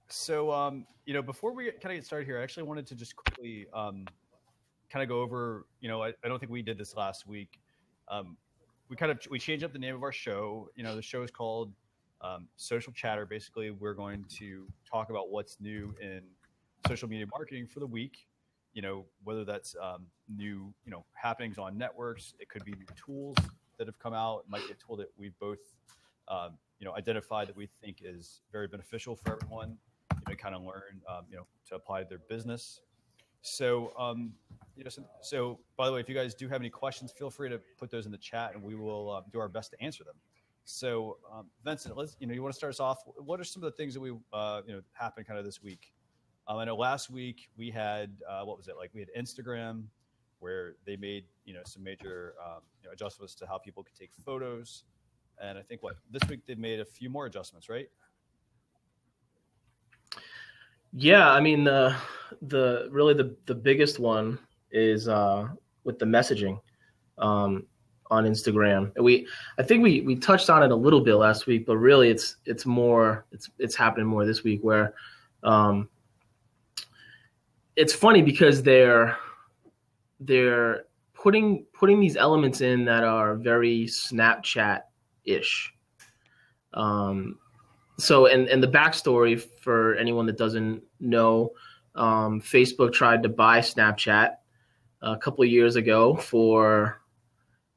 So, before we kind of get started here, I actually wanted to just quickly kind of go over. I don't think we did this last week. Um, we changed up the name of our show. The show is called Social Chatter. Basically, we're going to talk about what's new in social media marketing for the week. Whether that's new happenings on networks. It could be new tools that have come out. It might be a tool that we've both identified that we think is very beneficial for everyone. Kind of learn to apply to their business. So, so by the way, if you guys do have any questions, feel free to put those in the chat, and we will do our best to answer them. So, Vincent, you want to start us off? What are some of the things that we happened kind of this week? I know last week we had what was it like? We had Instagram, where they made some major adjustments to how people could take photos, and I think this week they made a few more adjustments, right? Yeah, I mean the biggest one is with the messaging on Instagram. I think we touched on it a little bit last week, but really it's happening more this week where it's funny because they're putting these elements in that are very Snapchat-ish. So, and the backstory for anyone that doesn't know, Facebook tried to buy Snapchat a couple of years ago for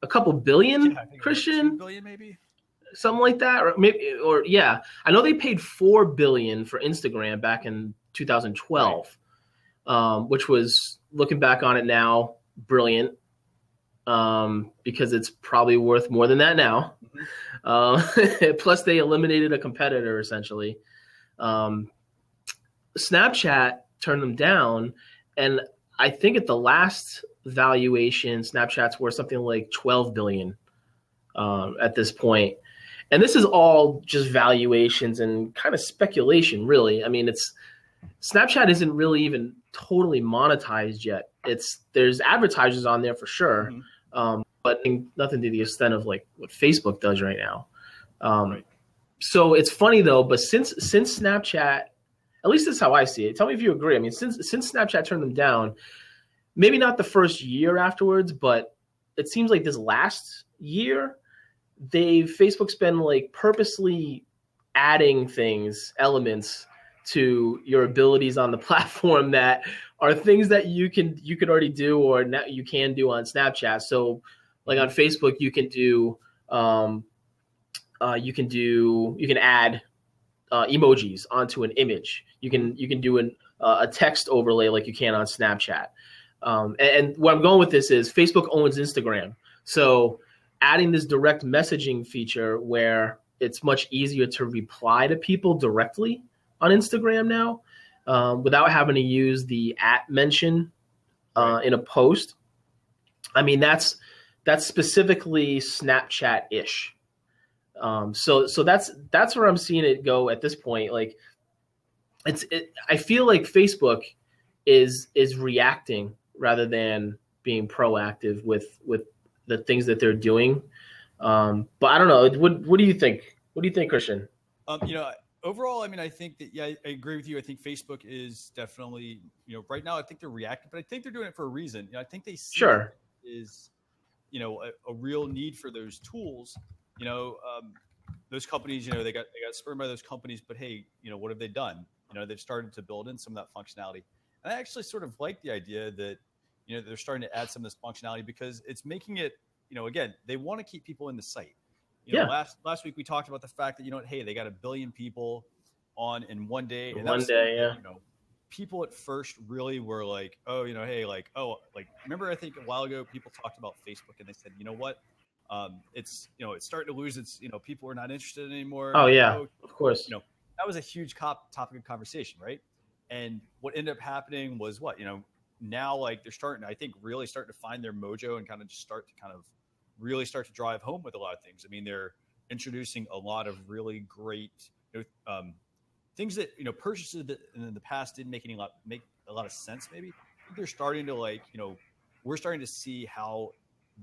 a couple billion, Christian? 2 billion maybe? Something like that. I know they paid $4 billion for Instagram back in 2012, right. Which was, looking back on it now, brilliant. Because it's probably worth more than that now. Plus, they eliminated a competitor, essentially. Snapchat turned them down, and I think at the last valuation, Snapchat's worth something like $12 billion at this point. And this is all just valuations and kind of speculation, really. I mean, Snapchat isn't really even totally monetized yet. There's advertisers on there for sure. Mm-hmm. But nothing to the extent of like what Facebook does right now. Right. So it's funny though, but since Snapchat, at least that's how I see it. Tell me if you agree. I mean, since Snapchat turned them down, maybe not the first year afterwards, but it seems like this last year, Facebook's been like purposely adding elements to your abilities on the platform that are things that you could already do or now you can do on Snapchat. So like on Facebook, you can add emojis onto an image. You can do a text overlay like you can on Snapchat. And where I'm going with this is Facebook owns Instagram. So adding this direct messaging feature where it's much easier to reply to people directly on Instagram now without having to use the @ mention in a post. I mean, that's specifically Snapchat-ish. So that's where I'm seeing it go at this point. Like I feel like Facebook is reacting rather than being proactive with the things that they're doing. But I don't know. What do you think? What do you think, Christian? Overall, I mean, I think that, I agree with you. I think Facebook is definitely, right now I think they're reacting, but I think they're doing it for a reason. I think they see is, a real need for those tools. Those companies, they got spurned by those companies, but hey, what have they done? They've started to build in some of that functionality. And I actually sort of like the idea that, they're starting to add some of this functionality because it's making it, again, they want to keep people in the site. Last week we talked about the fact that, hey, they got 1 billion people on in one day. And one day, yeah. People at first really were like, oh, hey, remember I think a while ago people talked about Facebook and they said, you know what? It's starting to lose its, people are not interested anymore. Oh yeah, of course. That was a huge topic of conversation, right? And what ended up happening was now they're really starting to find their mojo and kind of just really start to drive home with a lot of things. I mean, they're introducing a lot of really great things that purchases that in the past didn't make a lot of sense. Maybe they're starting to we're starting to see how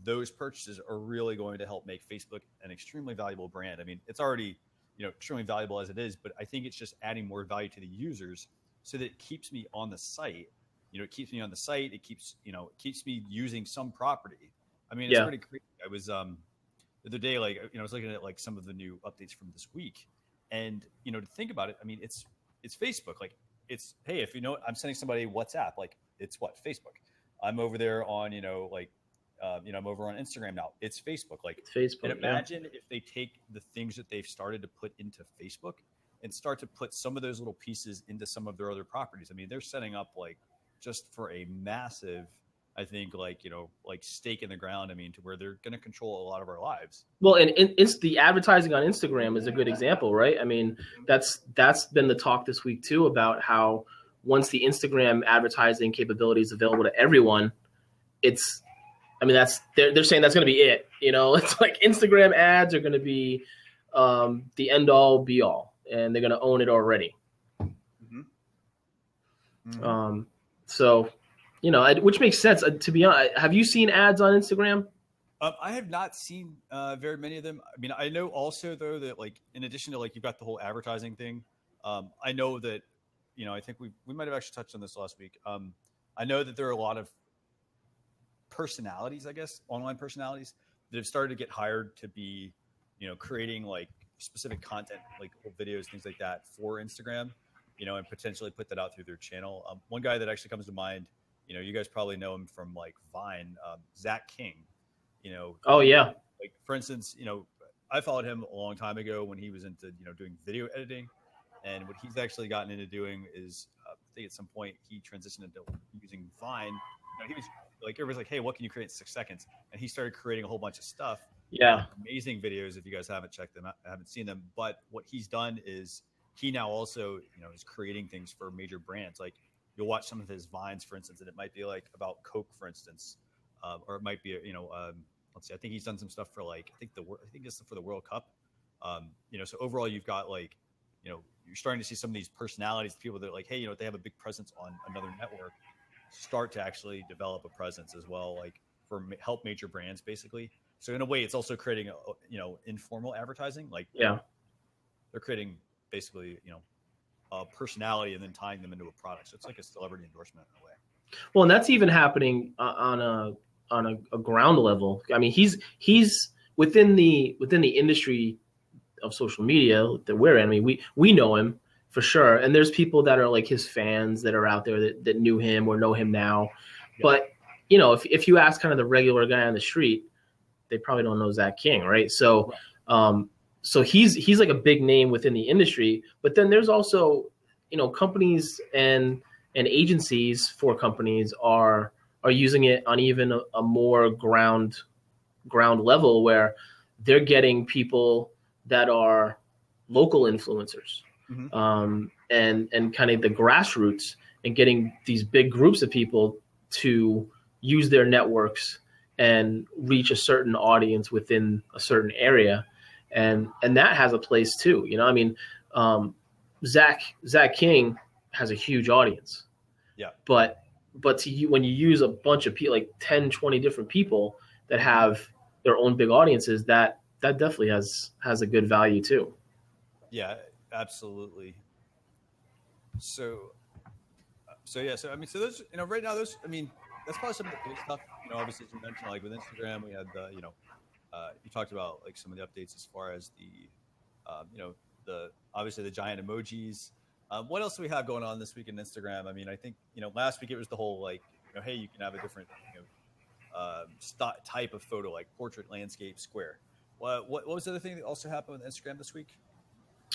those purchases are really going to help make Facebook an extremely valuable brand. I mean, it's already extremely valuable as it is, but I think it's just adding more value to the users so that it keeps me on the site. It keeps me on the site. It keeps me using some property. I mean, it's pretty crazy. I was the other day, like, I was looking at like some of the new updates from this week, and to think about it, I mean, it's Facebook. Like, it's, hey, if I'm sending somebody WhatsApp, like, it's what, Facebook. I'm over there on I'm over on Instagram now. It's Facebook. Like, Facebook. And imagine if they take the things that they've started to put into Facebook and start to put some of those little pieces into some of their other properties. I mean, they're setting up like just for a massive, I think, like, like stake in the ground. I mean, to where they're going to control a lot of our lives. Well, and it's the advertising on Instagram is a good example, right? I mean, that's been the talk this week too, about how once the Instagram advertising capability is available to everyone, they're saying that's going to be it. It's like Instagram ads are going to be the end all be all, and they're going to own it already. Mm-hmm. Mm-hmm. So, which makes sense. To be honest, have you seen ads on Instagram? I have not seen very many of them. I mean, I know also though that, like, in addition to, like, you've got the whole advertising thing. I know that, I think we might have actually touched on this last week. I know that there are a lot of personalities, I guess, online personalities that have started to get hired to be, creating like specific content, like videos, things like that for Instagram, and potentially put that out through their channel. One guy that actually comes to mind, you guys probably know him from like Vine, Zach King. Oh yeah. Like, for instance, I followed him a long time ago when he was into, doing video editing, and what he's actually gotten into doing is, I think at some point he transitioned into using Vine. He was like, everybody's like, hey, what can you create in 6 seconds? And he started creating a whole bunch of stuff. Yeah. Amazing videos. If you guys haven't checked them out, I haven't seen them, but what he's done is he now also, is creating things for major brands. Like, you'll watch some of his Vines, for instance, and it might be like about Coke, for instance, or it might be, let's see, I think he's done some stuff for, like, I think it's for the World Cup. So overall, you've got, like, you're starting to see some of these personalities, people that are like, hey, they have a big presence on another network, start to actually develop a presence as well, like, for help major brands, basically. So in a way, it's also creating, informal advertising. Like, yeah, they're creating basically, a personality and then tying them into a product. So it's like a celebrity endorsement in a way. Well, and that's even happening on a ground level. I mean, he's within the industry of social media that we're in. I mean, we know him for sure, and there's people that are like his fans that are out there that knew him or know him now. Yeah. But if you ask kind of the regular guy on the street, they probably don't know Zach King, right? So, so he's like a big name within the industry. But then there's also, companies and agencies for companies are using it on even a more ground level, where they're getting people that are local influencers, mm-hmm. And kind of the grassroots, and getting these big groups of people to use their networks and reach a certain audience within a certain area. And that has a place too. I mean, Zach King has a huge audience. Yeah. But when you use a bunch of people, like 10, 20 different people that have their own big audiences, that definitely has a good value too. Yeah, absolutely. So yeah, so I mean, so those, right now, those, I mean, that's probably some of the big stuff. Obviously, as you mentioned, like with Instagram, we had the, you talked about like some of the updates as far as the, the obviously the giant emojis. What else do we have going on this week in Instagram? I mean, I think, last week it was the whole, like, hey, you can have a different, type of photo, like portrait, landscape, square. What was the other thing that also happened with Instagram this week?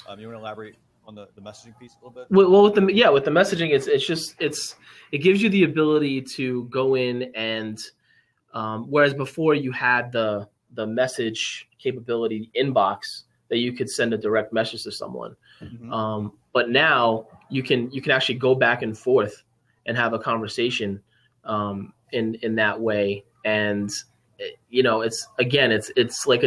You want to elaborate on the messaging piece a little bit? Well, with the messaging, it gives you the ability to go in and, whereas before you had the message capability inbox that you could send a direct message to someone. Mm-hmm. But now you can actually go back and forth and have a conversation in that way. And it's like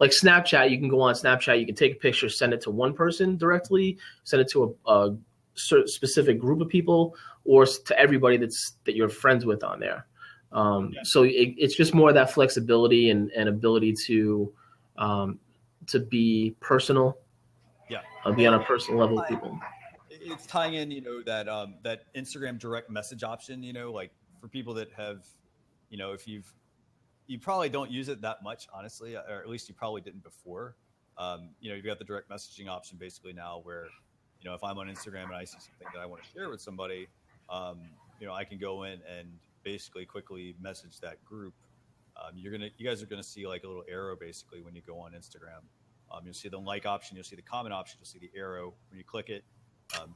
Snapchat. You can go on Snapchat, you can take a picture, send it to one person directly, send it to a specific group of people, or to everybody that you're friends with on there. So it's just more of that flexibility and ability to be personal Yeah. be on a personal level with people. It's tying in, that Instagram direct message option, like for people that have, if you probably don't use it that much, honestly, or at least you probably didn't before. You've got the direct messaging option basically now where, if I'm on Instagram and I see something that I want to share with somebody, I can go in and basically quickly message that group. You guys are gonna see like a little arrow basically when you go on Instagram. You'll see the like option, you'll see the comment option, you'll see the arrow. When you click it,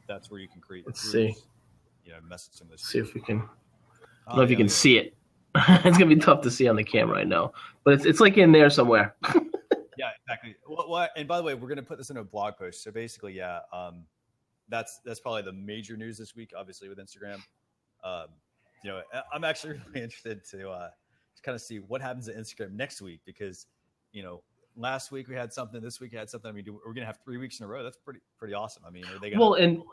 that's where you can create your Let's groups. see. Message some of those. See if we can. I don't know if you can see it. It's gonna be tough to see on the camera right now, but it's like in there somewhere. Yeah, exactly. Well, and by the way, we're gonna put this in a blog post. So basically, yeah, that's probably the major news this week, obviously with Instagram. I'm actually really interested to kind of see what happens to Instagram next week because, last week we had something, this week we had something. I mean, we're gonna have 3 weeks in a row. That's pretty awesome. I mean, are they gonna? Well, and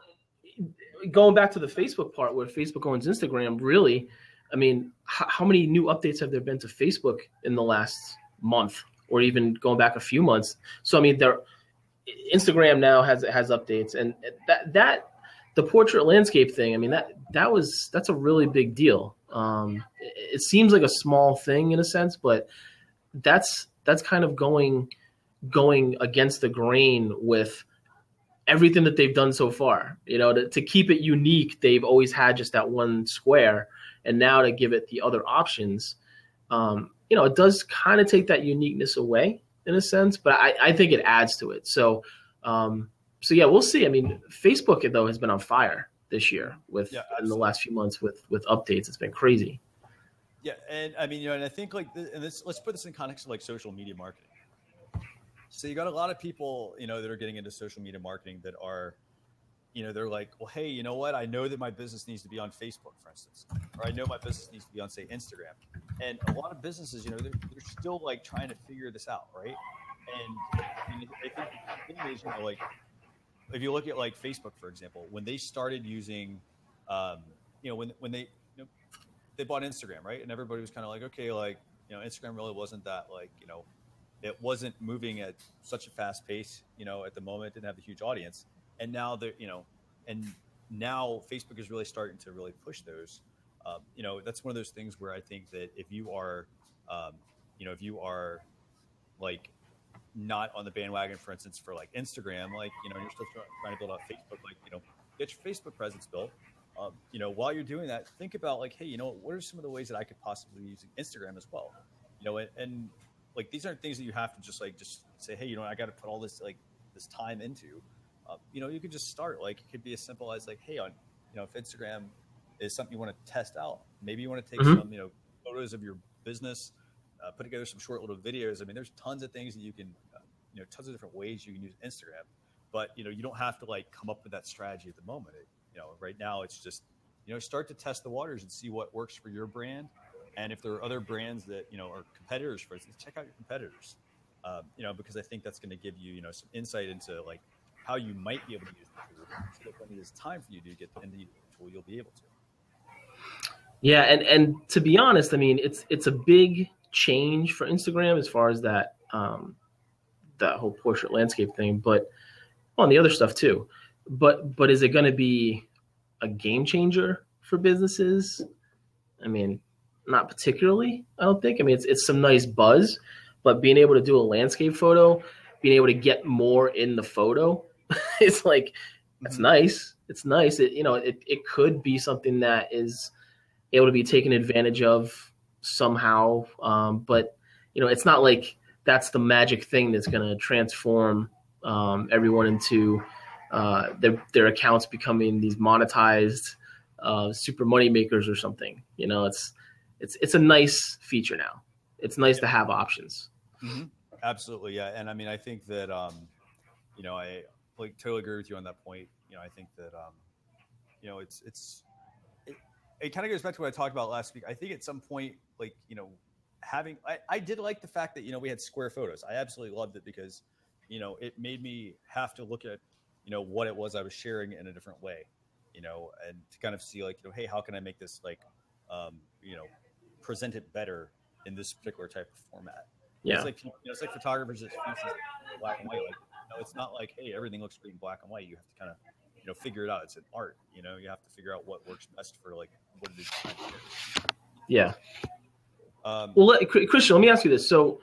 going back to the Facebook part where Facebook owns Instagram, really, I mean, how many new updates have there been to Facebook in the last month, or even going back a few months? So I mean, Instagram now has updates, and that the portrait landscape thing. I mean, that's a really big deal. It seems like a small thing in a sense, but that's kind of going against the grain with everything that they've done so far. To keep it unique, they've always had just that one square, and now to give it the other options, it does kind of take that uniqueness away in a sense, but I think it adds to it. So yeah, we'll see. I mean, Facebook though has been on fire this year in the last few months with updates. It's been crazy. Yeah, and I mean, and I think let's put this in context of like social media marketing. So you got a lot of people, that are getting into social media marketing that are, they're like, well, hey, you know what? I know that my business needs to be on Facebook, for instance, or I know my business needs to be on, say, Instagram. And a lot of businesses, they're still like trying to figure this out, right? And I mean, I think the thing is, like, if you look at like Facebook, for example, when they started using, when they, they bought Instagram, right? And everybody was kind of like, okay, like, Instagram really wasn't that like, it wasn't moving at such a fast pace, at the moment, didn't have a huge audience. And now and now Facebook is really starting to really push those. That's one of those things where I think that if you are like not on the bandwagon, for instance, for like Instagram, like, and you're still trying to build out Facebook, like, get your Facebook presence built. While you're doing that, think about like, hey, what are some of the ways that I could possibly be using Instagram as well? And like, these aren't things that you have to just say, hey, I got to put all this this time into. You could just start. Like, it could be as simple as like, hey, if Instagram is something you want to test out, maybe you want to take some, photos of your business, put together some short little videos. I mean, there's tons of things that you can, tons of different ways you can use Instagram, but you don't have to like come up with that strategy at the moment. Right now it's just, start to test the waters and see what works for your brand. And if there are other brands that, are competitors, for instance, check out your competitors, because I think that's going to give you, some insight into like how you might be able to use the tool, so that when it is time for you to get into the tool, you'll be able to. Yeah. And to be honest, I mean, it's a big change for Instagram as far as that whole portrait landscape thing, but on the other stuff too. But is it going to be a game changer for businesses? I mean, not particularly, I don't think. I mean, it's some nice buzz, but being able to do a landscape photo, being able to get more in the photo, it's like, that's nice. It's nice. It could be something that is able to be taken advantage of somehow. But, it's not like that's the magic thing that's going to transform everyone into their accounts becoming these monetized super money makers or something. It's a nice feature now. It's nice to have options. Mm-hmm. Absolutely, yeah. And I mean, I think that I like totally agree with you on that point. I think that it kind of goes back to what I talked about last week. I think at some point, like, I did like the fact that we had square photos. I absolutely loved it because it made me have to look at what it was I was sharing in a different way, and to kind of see like, hey, how can I make this like, present it better in this particular type of format? Yeah. It's like, it's like photographers that black and white. Like, it's not like, hey, everything looks great in black and white. You have to kind of, figure it out. It's an art. You have to figure out what works best for like what it is you're trying to share. Yeah. Well, Christian, let me ask you this. So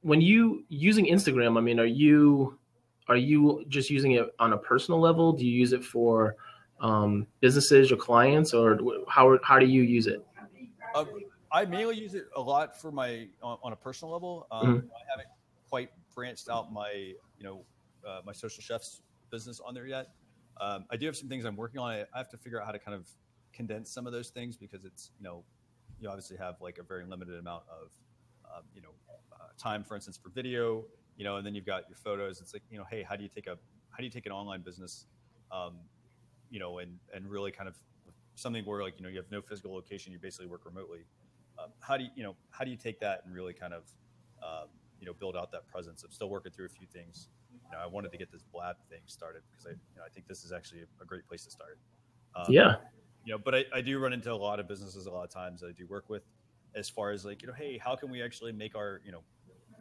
when you using Instagram, I mean, are you just using it on a personal level? Do you use it for businesses or clients, or how do you use it? I mainly use it a lot for on a personal level. I haven't quite branched out my my social chefs business on there yet. I do have some things I'm working on. I have to figure out how to kind of condense some of those things because it's you obviously have like a very limited amount of time, for instance, for video, and then you've got your photos. It's like, hey, how do you take an online business, and really kind of something where like, you have no physical location, you basically work remotely. How do you take that and really kind of, build out that presence? I'm still working through a few things. I wanted to get this Blab thing started because I think this is actually a great place to start. But I do run into a lot of businesses a lot of times that I do work with as far as like, hey, how can we actually make our,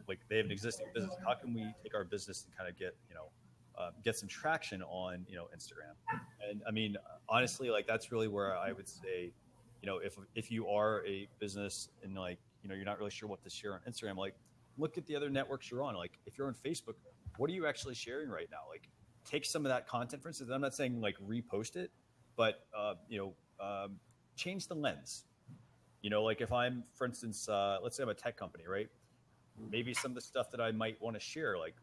like they have an existing business. How can we take our business and kind of get some traction on, Instagram? And I mean, honestly, like that's really where I would say, if you are a business and like, you're not really sure what to share on Instagram, like look at the other networks you're on. Like if you're on Facebook, what are you actually sharing right now? Like take some of that content, for instance. I'm not saying like repost it, but, change the lens. Like if I'm, for instance, let's say I'm a tech company, right? Maybe some of the stuff that I might want to share, like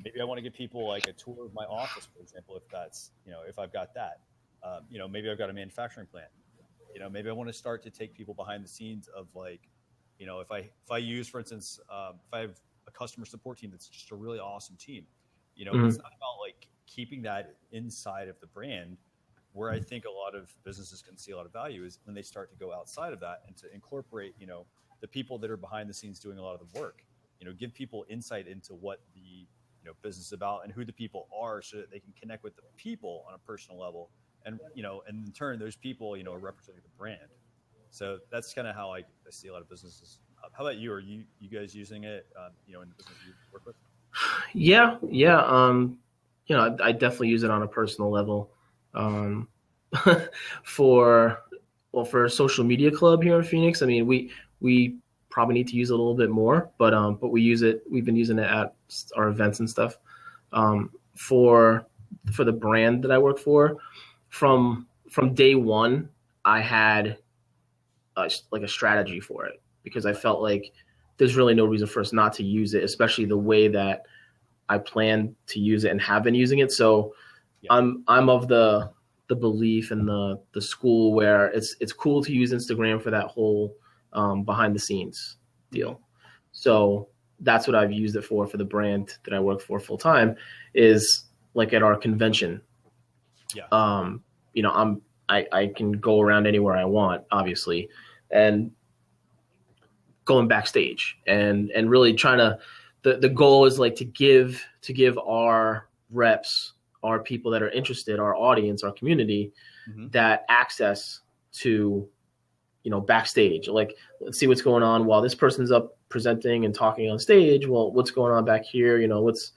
maybe I want to give people like a tour of my office, for example, if that's, if I've got that, maybe I've got a manufacturing plant, maybe I want to start to take people behind the scenes of like, if I use, for instance, if I have a customer support team that's just a really awesome team, it's not about like keeping that inside of the brand. Where I think a lot of businesses can see a lot of value is when they start to go outside of that and to incorporate, the people that are behind the scenes doing a lot of the work, give people insight into what the, business is about and who the people are so that they can connect with the people on a personal level. And, and in turn, those people, are representing the brand. So that's kind of how I see a lot of businesses. How about you? Are you guys using it, in the business you work with? Yeah. I definitely use it on a personal level. For a social media club here in Phoenix, I mean, we probably need to use it a little bit more, but we've been using it at our events and stuff. For the brand that I work for, from day one, I had a strategy for it because I felt like there's really no reason for us not to use it, especially the way that I plan to use it and have been using it. So I'm of the belief in the school where it's cool to use Instagram for that whole behind the scenes deal. So that's what I've used it for the brand that I work for full time, is like at our convention. I can go around anywhere I want, obviously, and going backstage and really trying to, the goal is like to give our reps, our people that are interested, our audience, our community, that access to, backstage. Like, let's see what's going on while this person's up presenting and talking on stage. Well, what's going on back here? What's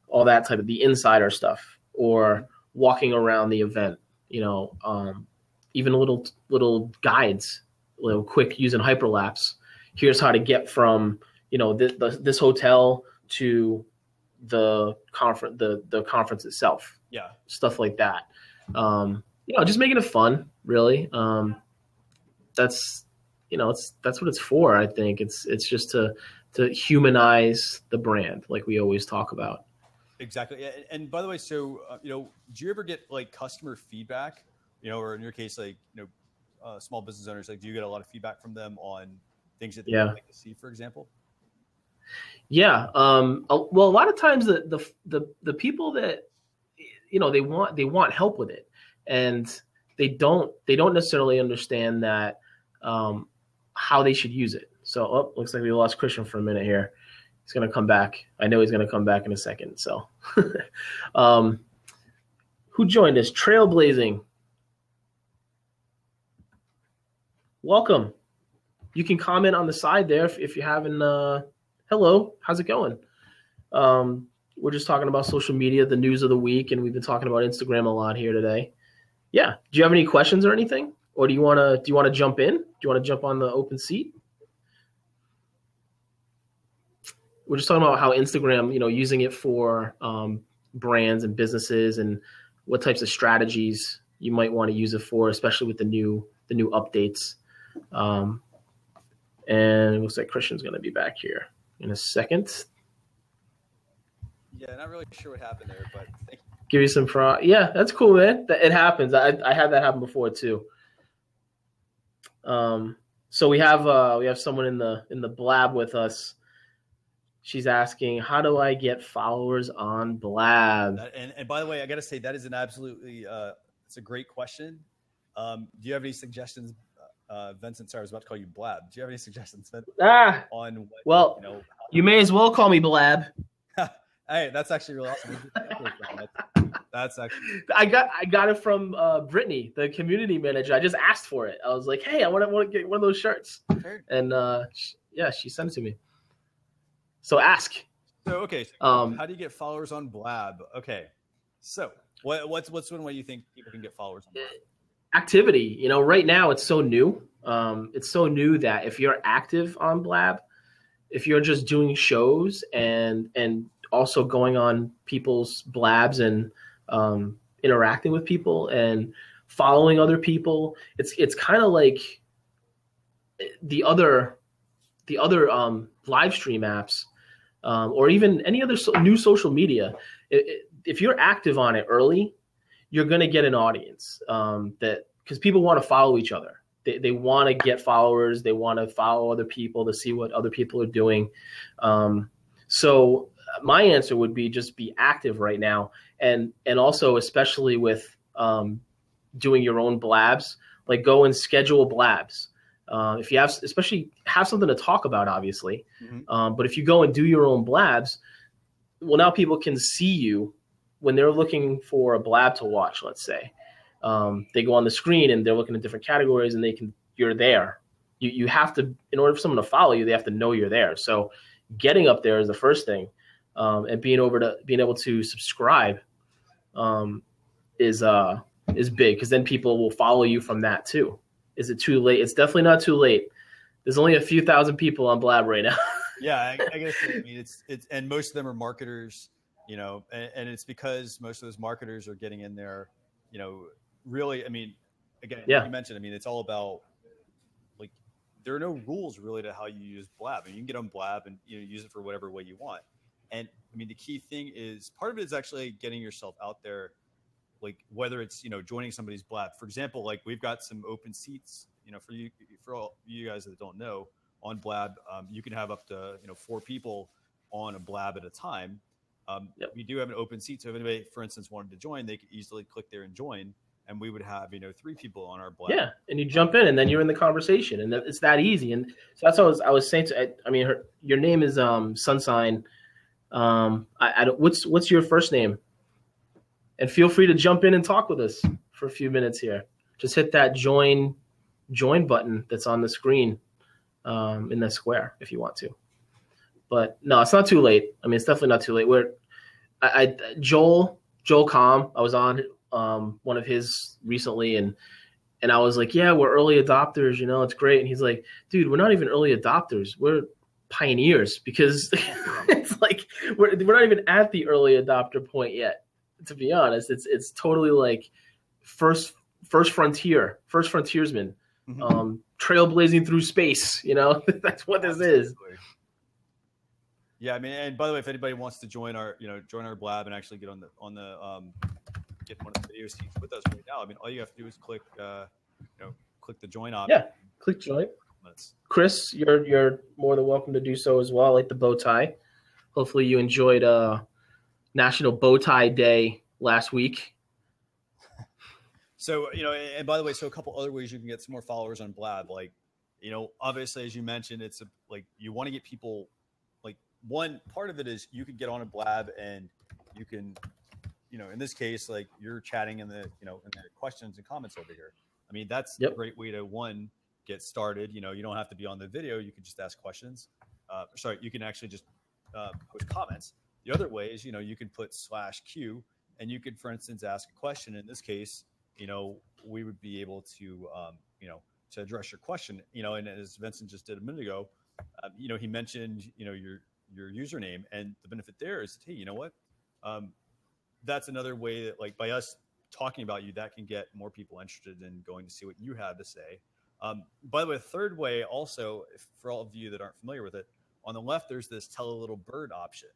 all that type of the insider stuff, or walking around the event, even little guides, quick using hyperlapse. Here's how to get from, this hotel to the conference itself. Stuff like that. Just making it fun, really. That's what it's for. I think it's just to humanize the brand, like we always talk about. Exactly. And by the way, so do you ever get like customer feedback, or in your case, like small business owners, like do you get a lot of feedback from them on things that they would like to see, for example? Yeah. Well, a lot of times the people that they want help with it, and they don't necessarily understand that how they should use it. So, looks like we lost Christian for a minute here. He's going to come back. I know he's going to come back in a second. So, who joined us? Trailblazing. Welcome. You can comment on the side there if you haven't. Hello, how's it going? We're just talking about social media, the news of the week, and we've been talking about Instagram a lot here today. Yeah. Do you have any questions or anything? Or do you wanna jump in? Do you want to jump on the open seat? We're just talking about how Instagram, using it for brands and businesses, and what types of strategies you might want to use it for, especially with the new updates. And it looks like Christian's going to be back here in a second. Yeah, not really sure what happened there, but thank you. Give you some fraud. Yeah, that's cool, man. It happens. I had that happen before too. So we have someone in the Blab with us. She's asking, how do I get followers on Blab? And by the way, I got to say that is an absolutely it's a great question. Do you have any suggestions, Vincent? Sorry, I was about to call you Blab. Do you have any suggestions on what, you may as well call me Blab. Hey, that's actually really awesome. That's actually I got it from Brittany, the community manager. I just asked for it. I was like, hey, I want to get one of those shirts, and she sent it to me. So ask. So okay, how do you get followers on Blab? Okay, so what's one way you think people can get followers on Blab? Activity. Right now it's so new. It's so new that if you're active on Blab, if you're just doing shows and also going on people's Blabs and interacting with people and following other people, it's kind of like the other live stream apps, or even any other new social media. If you're active on it early, you're going to get an audience, because people want to follow each other. They want to get followers. They want to follow other people to see what other people are doing. So my answer would be just be active right now. And also, especially with doing your own Blabs, like go and schedule Blabs. If you especially have something to talk about, obviously. Mm-hmm. But if you go and do your own Blabs, well, now people can see you when they're looking for a Blab to watch, let's say. They go on the screen and they're looking at different categories, and you're there. You have to, in order for someone to follow you, they have to know you're there. So getting up there is the first thing. And being able to subscribe is big, because then people will follow you from that too. Is it too late? It's definitely not too late. There's only a few thousand people on Blab right now. Yeah, I guess. I mean, it's and most of them are marketers, and it's because most of those marketers are getting in there, really. I mean, again, you mentioned. I mean, it's all about, like, there are no rules really to how you use Blab. I mean, you can get on Blab and use it for whatever way you want. And I mean, the key thing is, part of it is actually getting yourself out there, like whether it's, joining somebody's Blab. For example, like we've got some open seats, for all you guys that don't know, on Blab, you can have up to, 4 people on a Blab at a time. We do have an open seat. So if anybody, for instance, wanted to join, they could easily click there and join. And we would have, 3 people on our Blab. Yeah, and you jump in, and then you're in the conversation, and it's that easy. And so that's what I was saying. I mean, your name is Sunshine. What's your first name? And feel free to jump in and talk with us for a few minutes here. Just hit that join button that's on the screen in the square if you want to. But no, it's not too late. I mean, it's definitely not too late. Joel Com, I was on one of his recently, and I was like, yeah, we're early adopters, it's great. And he's like, dude, we're not even early adopters. We're pioneers, because it's like we're not even at the early adopter point yet. To be honest, it's totally like first frontiersman, mm-hmm. Trailblazing through space. That's what this is. Yeah, I mean, and by the way, if anybody wants to join our Blab and actually get on the get one of the video seats with us right now, I mean, all you have to do is click the join option. Yeah, click join. Chris, you're more than welcome to do so as well. I like the bow tie. Hopefully you enjoyed National Bow Tie Day last week. So, and by the way, so a couple other ways you can get some more followers on Blab. Like, obviously, as you mentioned, it's like you want to get people, like, one part of it is you could get on a Blab and you can, in this case, like you're chatting in the questions and comments over here. I mean, that's a great way to, one, get started. You don't have to be on the video. You can just ask questions. You can actually just post comments. The other way is, you can put /Q, and you could, for instance, ask a question. In this case, we would be able to, to address your question, and as Vincent just did a minute ago, he mentioned, your username, and the benefit there is, hey, you know what? That's another way that, like, by us talking about you, that can get more people interested in going to see what you have to say. By the way, a third way also, for all of you that aren't familiar with it, on the left, there's this tell a little bird option.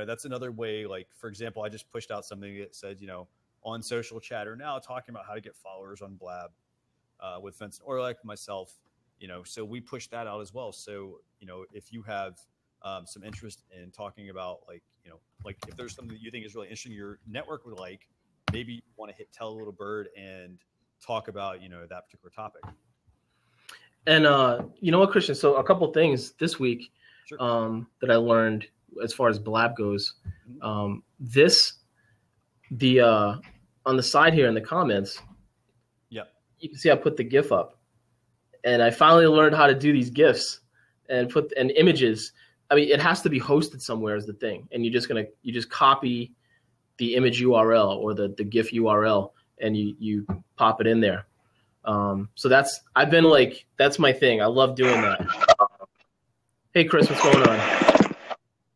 That's another way. Like, for example, I just pushed out something that said, on social chatter now, talking about how to get followers on Blab with Vincent, or like myself, so we push that out as well. So, if you have some interest in talking about, like if there's something that you think is really interesting, your network would like, maybe you want to hit tell a little bird and talk about, that particular topic. And you know what, Christian? So a couple things this week Sure. That I learned as far as Blab goes. On the side here in the comments, you can see I put the GIF up, and I finally learned how to do these GIFs and put and images. I mean, it has to be hosted somewhere is the thing, and you just copy the image URL or the GIF URL, and you pop it in there. So that's my thing. I love doing that. Hey, Chris, what's going on?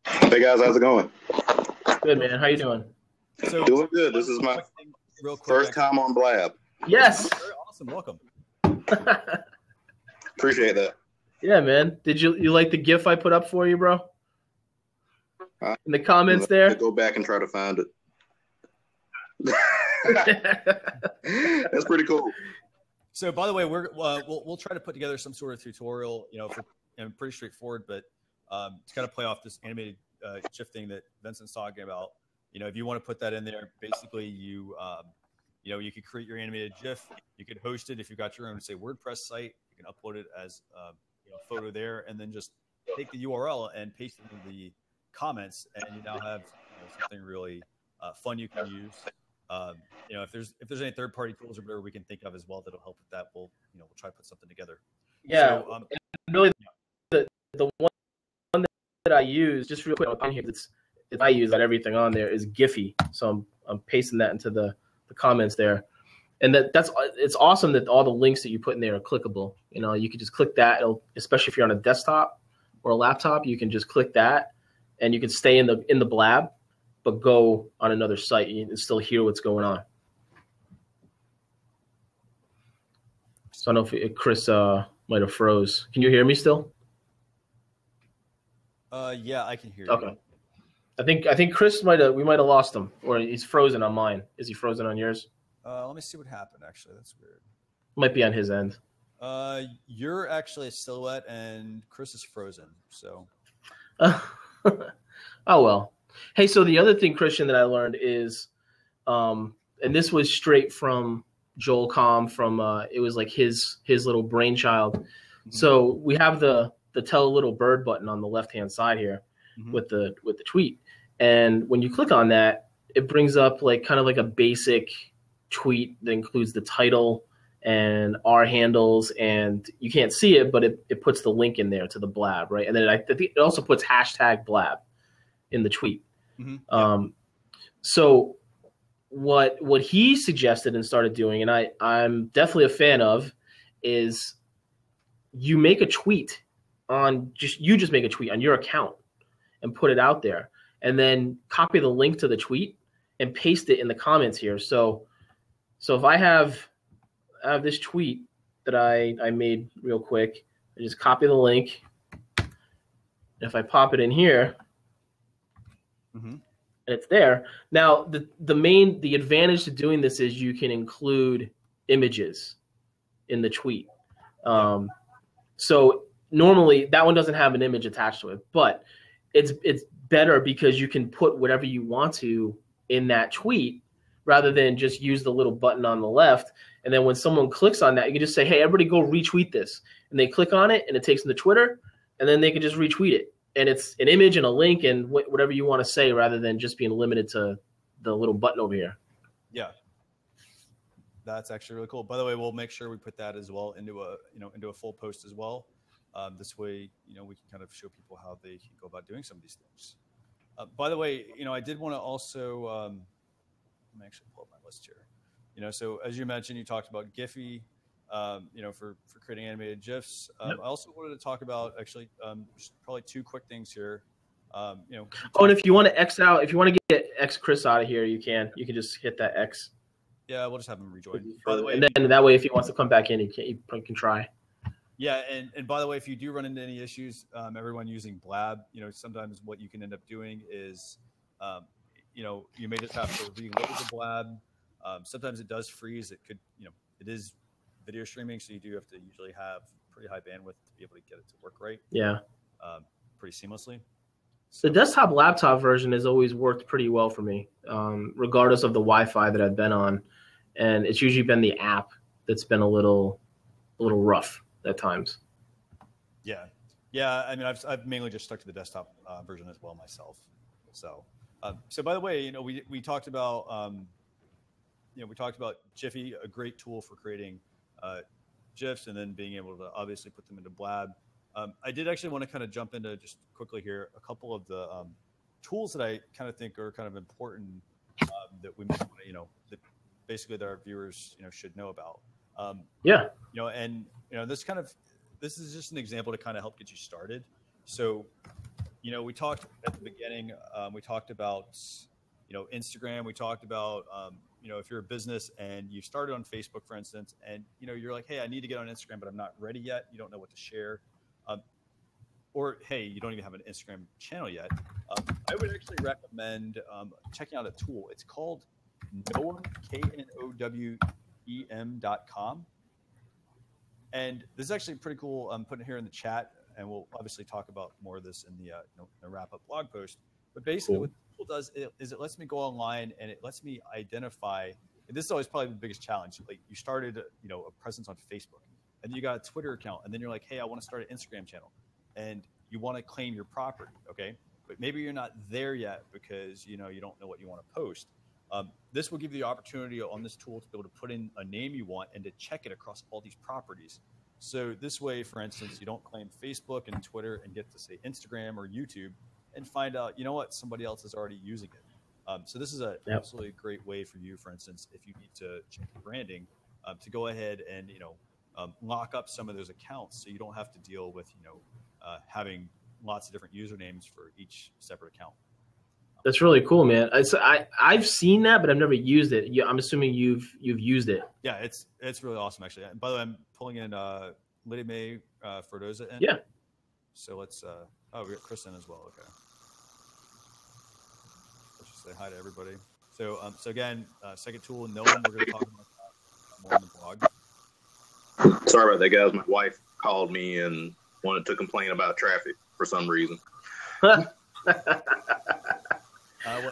Hey guys, how's it going? Good, man. How you doing? So, doing good. This is my first time on Blab. Yes. Awesome. Welcome. Appreciate that. Yeah, man. Did you like the GIF I put up for you, bro? In the comments there? Go back and try to find it. That's pretty cool. So, by the way, we'll try to put together some sort of tutorial, pretty straightforward, but to kind of play off this animated GIF thing that Vincent's talking about. If you want to put that in there, basically you could create your animated GIF. You could host it if you've got your own, say, WordPress site. You can upload it as a photo there, and then just take the URL and paste it in the comments, and you now have something really fun you can use. If there's any third-party tools or whatever we can think of as well that'll help with that, we'll try to put something together. Yeah, so, really, the one that I use, just real quick on here, I use that everything on there is Giphy. So I'm pasting that into the comments there, and it's awesome that all the links that you put in there are clickable. You can just click that, especially if you're on a desktop or a laptop, you can just click that, and you can stay in the Blab, but go on another site and still hear what's going on. So I don't know if Chris might have froze. Can you hear me still? Yeah, I can hear you. Okay. I think Chris we might have lost him, or he's frozen on mine. Is he frozen on yours? Let me see what happened. Actually, that's weird. Might be on his end. You're actually a silhouette, and Chris is frozen. So. Oh well. Hey, so the other thing, Christian, that I learned is, and this was straight from Joel Comm from it was like his little brainchild. Mm-hmm. So we have the tell a little bird button on the left hand side here. Mm-hmm. with the tweet, and when you click on that, it brings up like kind of like a basic tweet that includes the title and our handles, and you can't see it, but it puts the link in there to the Blab, right? And then I think it also puts #Blab in the tweet. Mm-hmm. So what he suggested and started doing, and I'm definitely a fan of, is you make a tweet just make a tweet on your account and put it out there, and then copy the link to the tweet and paste it in the comments here. So if I have this tweet that I made real quick, I just copy the link. And if I pop it in here, mm-hmm. and it's there. Now the advantage to doing this is you can include images in the tweet. So normally that one doesn't have an image attached to it, but it's better because you can put whatever you want to in that tweet rather than just use the little button on the left. And then when someone clicks on that, you can just say, hey, everybody go retweet this. And they click on it and it takes them to Twitter, and then they can just retweet it. And it's an image and a link and whatever you want to say rather than just being limited to the little button over here. Yeah. That's actually really cool. By the way, we'll make sure we put that as well into a full post as well. This way, we can kind of show people how they can go about doing some of these things. By the way, I did want to also let me actually pull up my list here. So as you mentioned, you talked about Giphy, for creating animated GIFs. Yep. I also wanted to talk about actually just probably two quick things here. Oh, and if you want to X out, if you want to get X Chris out of here, you can just hit that X. Yeah, we'll just have him rejoin. By the way, and then that way, if he wants to come back in, he can try. Yeah, and by the way, if you do run into any issues, everyone using Blab, sometimes what you can end up doing is, you may just have to reload the Blab. Sometimes it does freeze. It could, it is video streaming, so you do have to usually have pretty high bandwidth to be able to get it to work right. Yeah. Pretty seamlessly. The desktop laptop version has always worked pretty well for me, regardless of the Wi-Fi that I've been on, and it's usually been the app that's been a little rough at times. Yeah. I mean, I've mainly just stuck to the desktop version as well myself. So by the way, we talked about Giphy, a great tool for creating GIFs and then being able to obviously put them into Blab. I did actually want to kind of jump into just quickly here a couple of the tools that I kind of think are kind of important that we might want to, that basically that our viewers, should know about. This is just an example to kind of help get you started. So, we talked at the beginning, we talked about, Instagram, we talked about, if you're a business and you started on Facebook, for instance, and, you're like, hey, I need to get on Instagram, but I'm not ready yet. You don't know what to share. Or, hey, you don't even have an Instagram channel yet. I would actually recommend checking out a tool. It's called Knowem, KNOWEM.com. And this is actually pretty cool. I'm putting it here in the chat, and we'll obviously talk about more of this in the wrap-up blog post. But basically, what the tool does is it lets me go online and it lets me identify. And this is always probably the biggest challenge. Like you started, a presence on Facebook, and then you got a Twitter account, and then you're like, hey, I want to start an Instagram channel, and you want to claim your property, okay? But maybe you're not there yet because you don't know what you want to post. This will give you the opportunity on this tool to be able to put in a name you want and to check it across all these properties. So this way, for instance, you don't claim Facebook and Twitter and get to say Instagram or YouTube and find out, somebody else is already using it. So this is absolutely great way for you, for instance, if you need to check your branding, to go ahead and, lock up some of those accounts so you don't have to deal with, having lots of different usernames for each separate account. That's really cool, man. I've seen that, but I've never used it. I'm assuming you've used it. Yeah, it's really awesome, actually. And by the way, I'm pulling in Lydia May Ferdoza in. Yeah. So let's. We got Chris in as well. Okay. Let's just say hi to everybody. So again, second tool, Knowem. We're going to talk about that more on the blog. Sorry about that, guys. My wife called me and wanted to complain about traffic for some reason.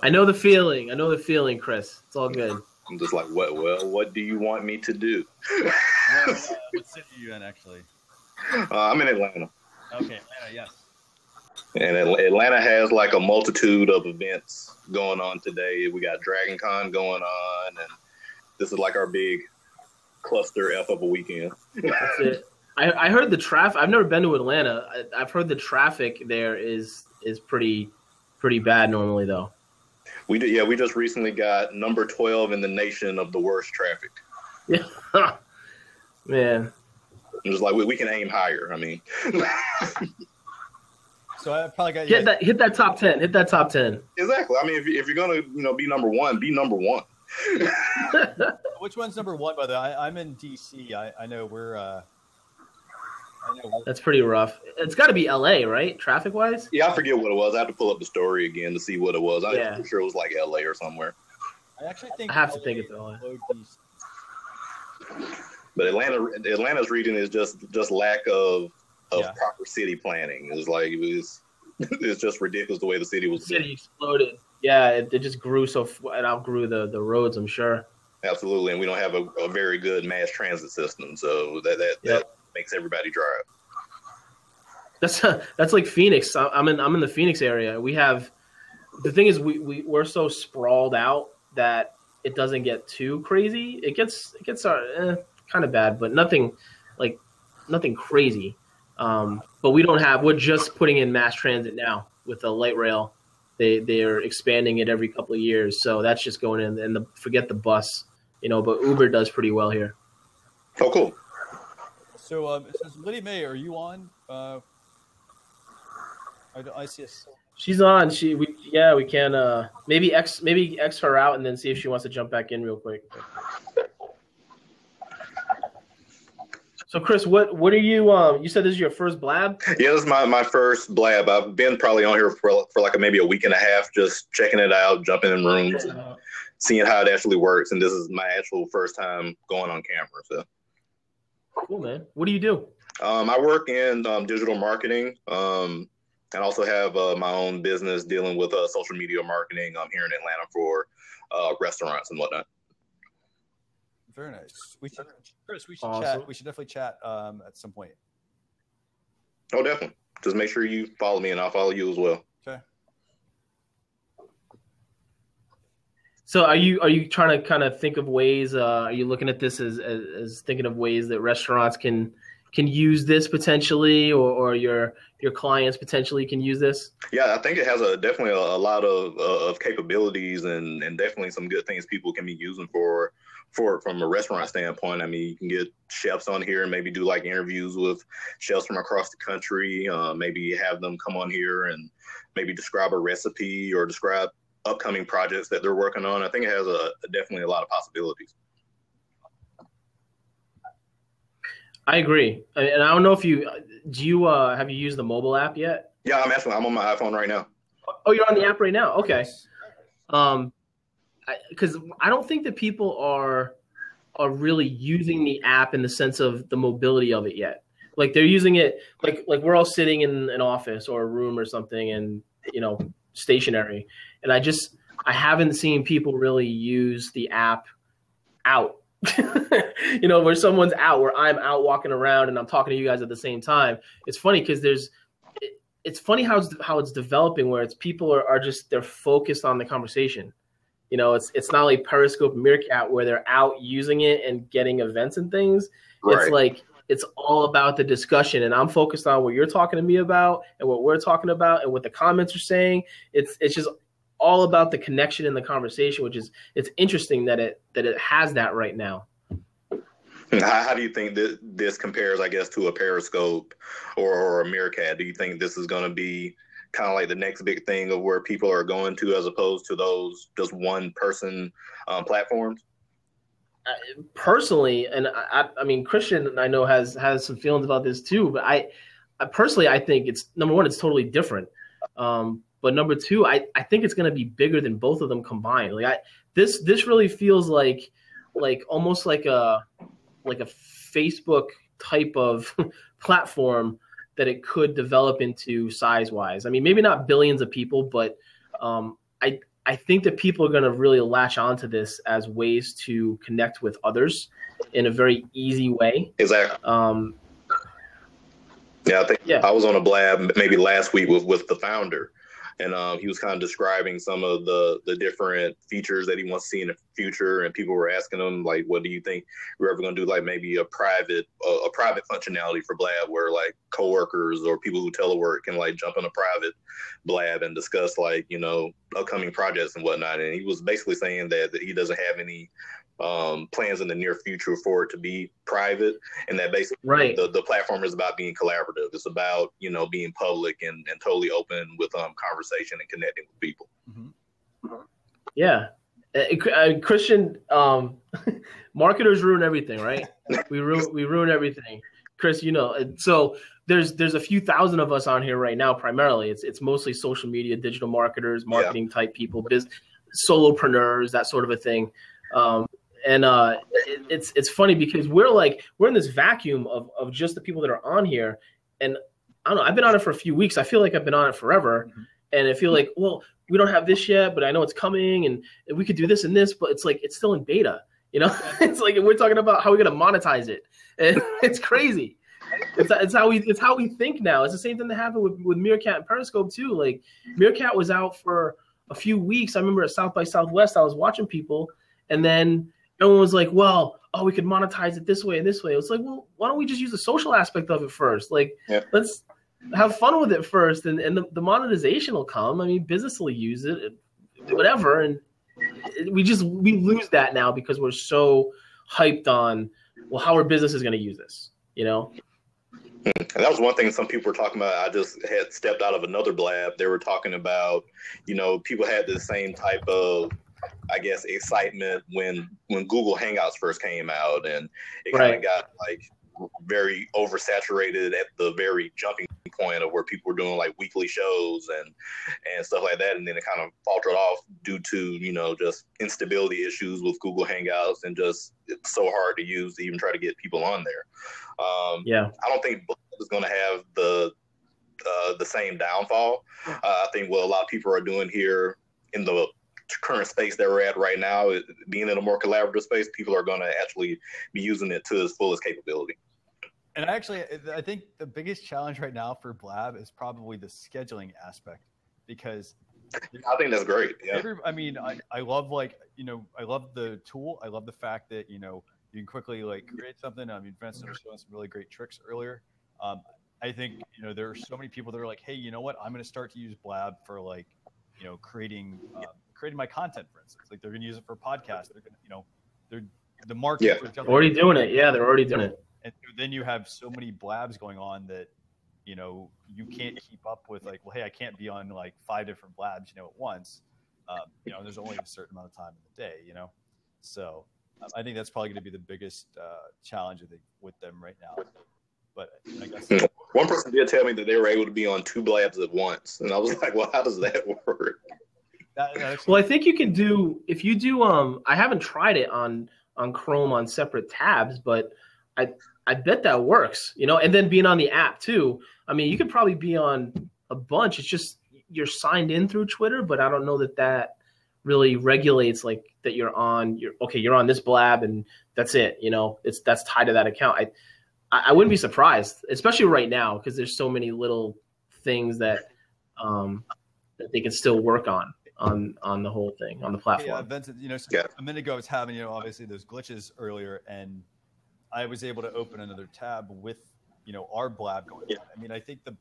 I know the feeling, Chris. It's all good. I'm just like, what do you want me to do? What city are you in, actually? I'm in Atlanta. Okay, Atlanta, yes. And Atlanta has like a multitude of events going on today. We got Dragon Con going on, and this is like our big cluster F of a weekend. That's it. I heard the traffic. I've never been to Atlanta. I've heard the traffic there is pretty bad normally, though. We just recently got number 12 in the nation of the worst traffic. Yeah, man. I'm just like we can aim higher. I mean, so I probably got hit that top 10. Hit that top 10. Exactly. I mean, if you're gonna be number one, be number one. Which one's number one, by the way? I'm in DC. I know we're. That's pretty rough. It's got to be LA, right? Traffic wise? Yeah, I forget what it was. I have to pull up the story again to see what it was. I'm pretty sure it was like LA or somewhere. I actually think I have to think it's LA. But Atlanta's region is just lack of proper city planning. It's like it's just ridiculous the way the city was. The city exploded. Yeah, it just grew it outgrew the roads, I'm sure. Absolutely, and we don't have a very good mass transit system, so that makes everybody drive. That's like Phoenix. I'm in the Phoenix area. We have the thing is we're so sprawled out that it doesn't get too crazy. It gets kind of bad, but nothing crazy. But we're just putting in mass transit now with the light rail they're expanding it every couple of years. So that's just going in, and forget the bus, but Uber does pretty well here. Oh, cool. So it says, Liddy May, are you on? I see us. She's on. We can maybe X her out and then see if she wants to jump back in real quick. So Chris, what are you? You said this is your first Blab? Yeah, this is my first Blab. I've been probably on here for like maybe a week and a half, just checking it out, jumping in rooms, seeing how it actually works. And this is my actual first time going on camera. So cool, man. What do you do? I work in digital marketing. And also have my own business dealing with social media marketing here in Atlanta for restaurants and whatnot. Very nice. Chris, we should awesome. chat. We should definitely chat at some point. Oh, definitely. Just make sure you follow me, and I'll follow you as well. Okay. So are you trying to kind of think of ways? Are you looking at this as thinking of ways that restaurants can use this potentially, or your clients potentially can use this? Yeah, I think it has definitely a lot of capabilities and definitely some good things people can be using for from a restaurant standpoint. I mean, you can get chefs on here and maybe do like interviews with chefs from across the country. Maybe have them come on here and maybe describe a recipe or describe upcoming projects that they're working on. I think it has definitely a lot of possibilities. I agree, and I don't know if have you used the mobile app yet? Yeah, I'm on my iPhone right now. Oh, you're on the app right now? Okay. Because I don't think that people are really using the app in the sense of the mobility of it yet. Like they're using it like we're all sitting in an office or a room or something, and stationary. And I haven't seen people really use the app out. Where someone's out, where I'm out walking around and I'm talking to you guys at the same time. It's funny because it's funny how it's developing, where it's people are just, they're focused on the conversation. It's not like Periscope and Meerkat where they're out using it and getting events and things. Right. It's like it's all about the discussion, and I'm focused on what you're talking to me about and what we're talking about and what the comments are saying. It's just all about the connection in the conversation, which is, it's interesting that it has that right now. How do you think this compares, I guess, to a Periscope or a Meerkat? Do you think this is going to be kind of like the next big thing of where people are going to, as opposed to those just one person platforms? Personally, and I mean, Christian, I know has some feelings about this too, but I personally, I think it's, number one, it's totally different. But number two, I think it's going to be bigger than both of them combined. Like this really feels like almost like a Facebook type of platform that it could develop into size wise. I mean, maybe not billions of people, but I think that people are going to really latch onto this as ways to connect with others in a very easy way. Exactly. Yeah, I think I was on a Blab maybe last week with the founder. And he was kind of describing some of the different features that he wants to see in the future. And people were asking him, like, what do you think we're ever going to do? Like maybe a private functionality for Blab where like coworkers or people who telework can like jump in a private Blab and discuss like, upcoming projects and whatnot. And he was basically saying that he doesn't have any plans in the near future for it to be private, and that basically the platform is about being collaborative. It's about being public and totally open with conversation and connecting with people. Mm-hmm. Yeah, Christian, marketers ruin everything, right? we ruin everything, Chris. So there's a few thousand of us on here right now. Primarily, it's mostly social media, digital marketers, marketing type people, solopreneurs, that sort of a thing. And it's funny because we're in this vacuum of just the people that are on here. And I don't know, I've been on it for a few weeks. I feel like I've been on it forever. Mm-hmm. And I feel like, well, we don't have this yet, but I know it's coming and we could do this and this, but it's like, it's still in beta, it's like, we're talking about how we're going to monetize it. And it's crazy. It's how we think now. It's the same thing that happened with Meerkat and Periscope too. Like Meerkat was out for a few weeks. I remember at South by Southwest, I was watching people, and then everyone was like, well, we could monetize it this way and this way. It was like, well, why don't we just use the social aspect of it first? Like, let's have fun with it first, and the monetization will come. I mean, business will use it, whatever, and we lose that now because we're so hyped on, well, how our business is going to use this, you know? And that was one thing some people were talking about. I just had stepped out of another Blab. They were talking about, you know, people had the same type of, I guess, excitement when Google Hangouts first came out, and it kind of got like very oversaturated at the very jumping point of where people were doing like weekly shows and stuff like that, and then it kind of faltered off due to, you know, just instability issues with Google Hangouts, and just it's so hard to use to even try to get people on there. I don't think Blab is going to have the same downfall. I think what a lot of people are doing here in the current space that we're at right now, being in a more collaborative space, people are going to actually be using it to its fullest capability. And I think the biggest challenge right now for Blab is probably the scheduling aspect, because I think that's great. Yeah. I love, like, you know, I love the tool. I love the fact that, you know, you can quickly like create something. I mean, Vincent was showing some really great tricks earlier. I think, you know, there are so many people that are like, hey, you know what? I'm going to start to use Blab for, like, you know, creating my content, for instance. Like, they're going to use it for podcasts. They're going to, you know, the market. Yeah, already doing it. Yeah, they're already doing it. And then you have so many Blabs going on that, you know, you can't keep up with, like, well, hey, I can't be on like 5 different Blabs, you know, at once. You know, there's only a certain amount of time in the day, you know. So I think that's probably going to be the biggest challenge, I think, with them right now. But I guess one person did tell me that they were able to be on 2 Blabs at once, and I was like, well, how does that work? Well, I think you can do, if you do, I haven't tried it on Chrome on separate tabs, but I bet that works, you know, and then being on the app too. I mean, you could probably be on a bunch. It's just you're signed in through Twitter, but I don't know that really regulates, like, that you're on this Blab and that's it, you know, that's tied to that account. I wouldn't be surprised, especially right now, because there's so many little things that they can still work on the whole thing, on the platform. Yeah, Vincent, you know, a minute ago I was having, you know, obviously those glitches earlier, and I was able to open another tab with, you know, our Blab going on. I mean, I think the